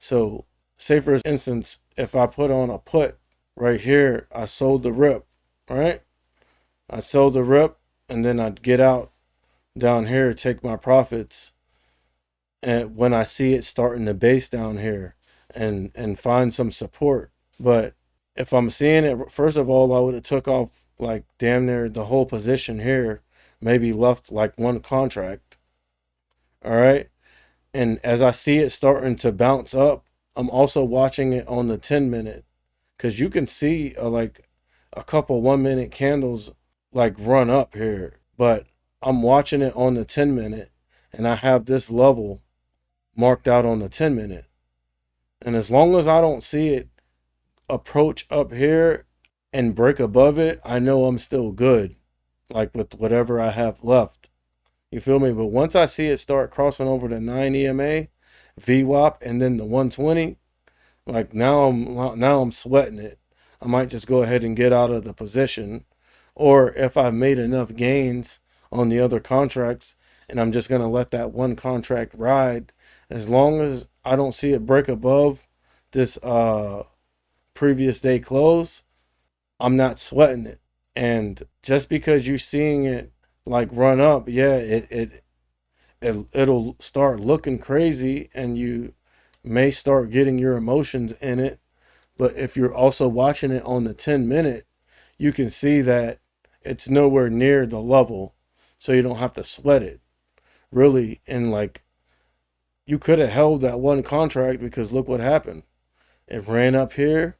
So say for instance, if I put on a put right here, I sold the rip, right? I sold the rip and then I'd get out down here, take my profits, and when I see it starting to base down here and find some support. But if I'm seeing it, first of all, I would have took off like damn near the whole position here, maybe left like one contract. All right. And as I see it starting to bounce up, I'm also watching it on the 10 minute because you can see like a couple 1 minute candles like run up here, but I'm watching it on the 10 minute and I have this level marked out on the 10 minute. And as long as I don't see it approach up here and break above it, I know I'm still good, like with whatever I have left. You feel me? But once I see it start crossing over the 9 EMA, VWAP, and then the 120, like now I'm sweating it. I might just go ahead and get out of the position, or if I've made enough gains on the other contracts, and I'm just gonna let that one contract ride, as long as I don't see it break above this previous day close, I'm not sweating it. And just because you're seeing it like run up, yeah, it'll start looking crazy and you may start getting your emotions in it. But if you're also watching it on the 10 minute, you can see that it's nowhere near the level. So you don't have to sweat it. Really, and like you could have held that one contract because look what happened. It ran up here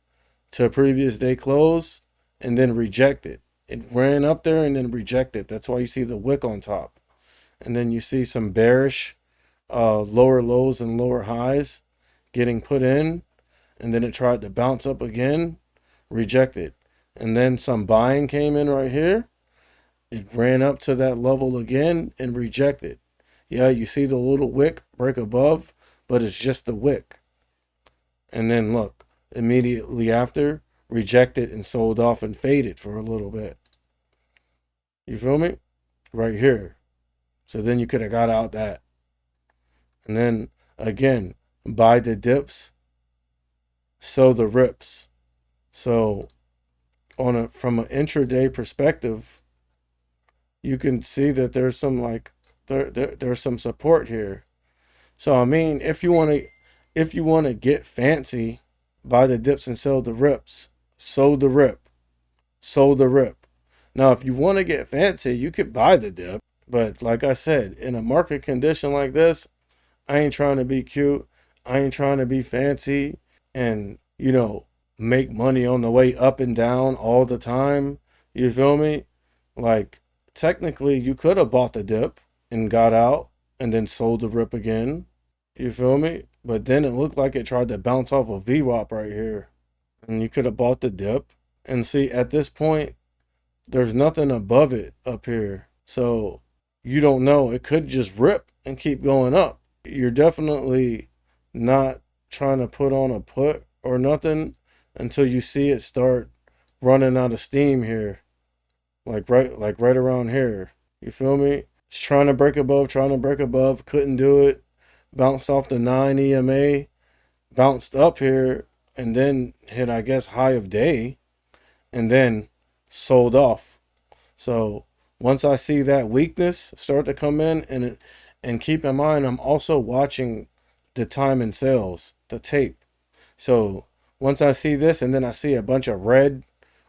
to a previous day close and then rejected. It ran up there and then rejected. That's why you see the wick on top. And then you see some bearish lower lows and lower highs getting put in. And then it tried to bounce up again, rejected. And then some buying came in right here. It ran up to that level again and rejected. Yeah, you see the little wick break above, but it's just the wick. And then look, immediately after, rejected and sold off and faded for a little bit. You feel me? Right here. So then you could have got out that. And then again, buy the dips, sell the rips. So from an intraday perspective, you can see that there's some like there's some support here. So I mean, if you want to get fancy, buy the dips and sell the rips. Sold the rip. Sold the rip. Now, if you want to get fancy, you could buy the dip. But like I said, in a market condition like this, I ain't trying to be cute. I ain't trying to be fancy and, make money on the way up and down all the time. You feel me? Like, technically, you could have bought the dip and got out and then sold the rip again. You feel me? But then it looked like it tried to bounce off a VWAP right here. And you could have bought the dip. And see, at this point, there's nothing above it up here. So you don't know. It could just rip and keep going up. You're definitely not trying to put on a put or nothing until you see it start running out of steam here. Like right around here. You feel me? It's trying to break above, couldn't do it. Bounced off the 9 EMA, bounced up here, and then hit, I guess, high of day, and then sold off. So once I see that weakness start to come in, and keep in mind, I'm also watching the time and sales, the tape. So once I see this, and then I see a bunch of red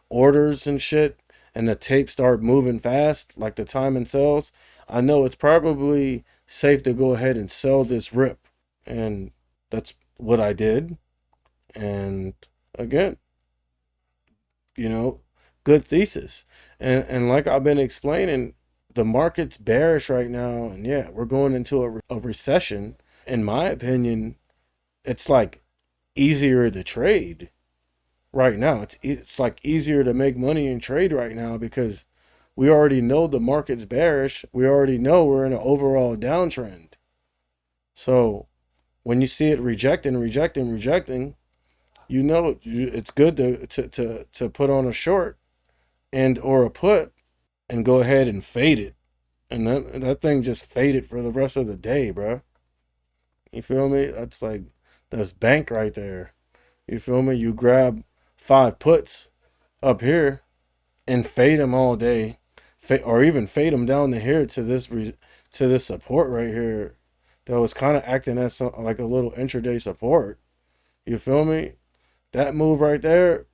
orders and shit, and the tape start moving fast, like the time and sales, I know it's probably safe to go ahead and sell this rip. And that's what I did. And again, good thesis. And like I've been explaining, the market's bearish right now. And yeah, we're going into a recession. In my opinion, it's like easier to trade right now. It's like easier to make money and trade right now because we already know the market's bearish. We already know we're in an overall downtrend. So when you see it rejecting, it's good to put on a short and or a put and go ahead and fade it. And that thing just faded for the rest of the day, bro. You feel me? That's bank right there. You feel me? You grab 5 puts up here and fade them all day, or even fade them down to here to this support right here that was kind of acting as like a little intraday support. You feel me? That move right there,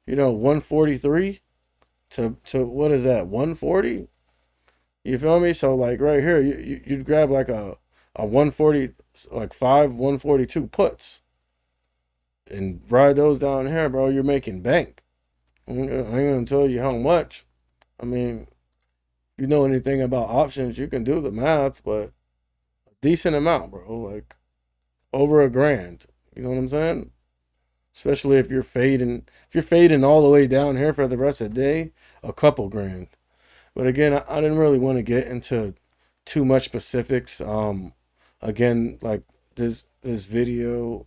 143 to what is that, 140? You feel me? So like right here, you'd grab like a 140, like 142 puts and ride those down here, bro. You're making bank. I ain't gonna tell you how much. I mean, if you know anything about options, you can do the math, but a decent amount, bro. Like over $1,000. You know what I'm saying? Especially if you're fading all the way down here for the rest of the day, a couple grand. But again, I didn't really want to get into too much specifics. Again, like this video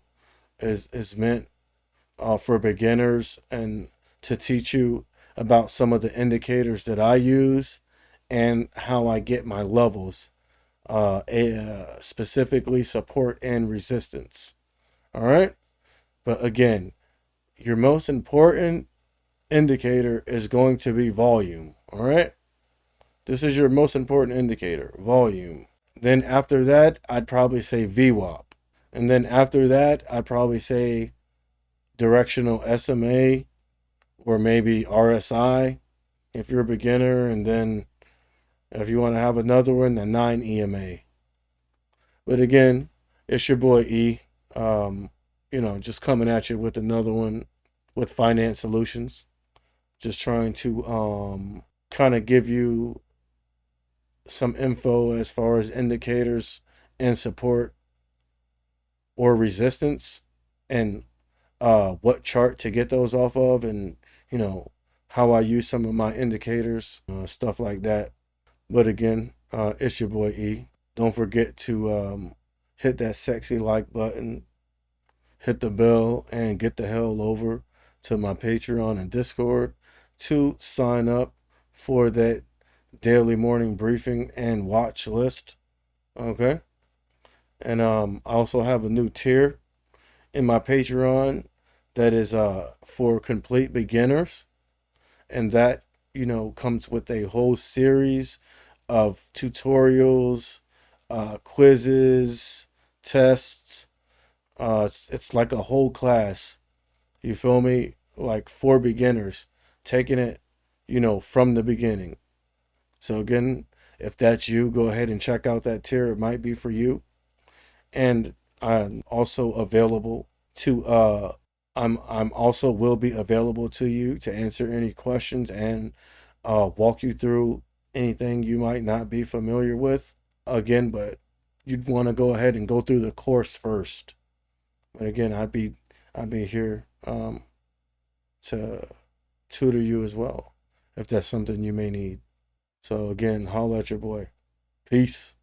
is meant for beginners and to teach you about some of the indicators that I use and how I get my levels, specifically support and resistance. All right. But again, your most important indicator is going to be volume. All right. This is your most important indicator, volume. Then after that, I'd probably say VWAP. And then after that, I'd probably say directional SMA or maybe RSI if you're a beginner. And then if you want to have another one, the 9 EMA. But again, it's your boy E. Just coming at you with another one with Finance Solutions. Just trying to kind of give you some info as far as indicators and support or resistance and what chart to get those off of, and how I use some of my indicators, stuff like that. But again, it's your boy E. Don't forget to hit that sexy like button, hit the bell, and get the hell over to my Patreon and Discord to sign up for that daily morning briefing and watch list. Okay. And I also have a new tier in my Patreon that is for complete beginners. And that, comes with a whole series of tutorials, quizzes, tests. It's like a whole class. You feel me? Like for beginners, taking it, from the beginning. So again, if that's you, go ahead and check out that tier. It might be for you. And I'm also available to I'm also will be available to you to answer any questions and walk you through anything you might not be familiar with. Again, but you'd want to go ahead and go through the course first. But again, I'd be here to tutor you as well if that's something you may need. So again, holla at your boy. Peace.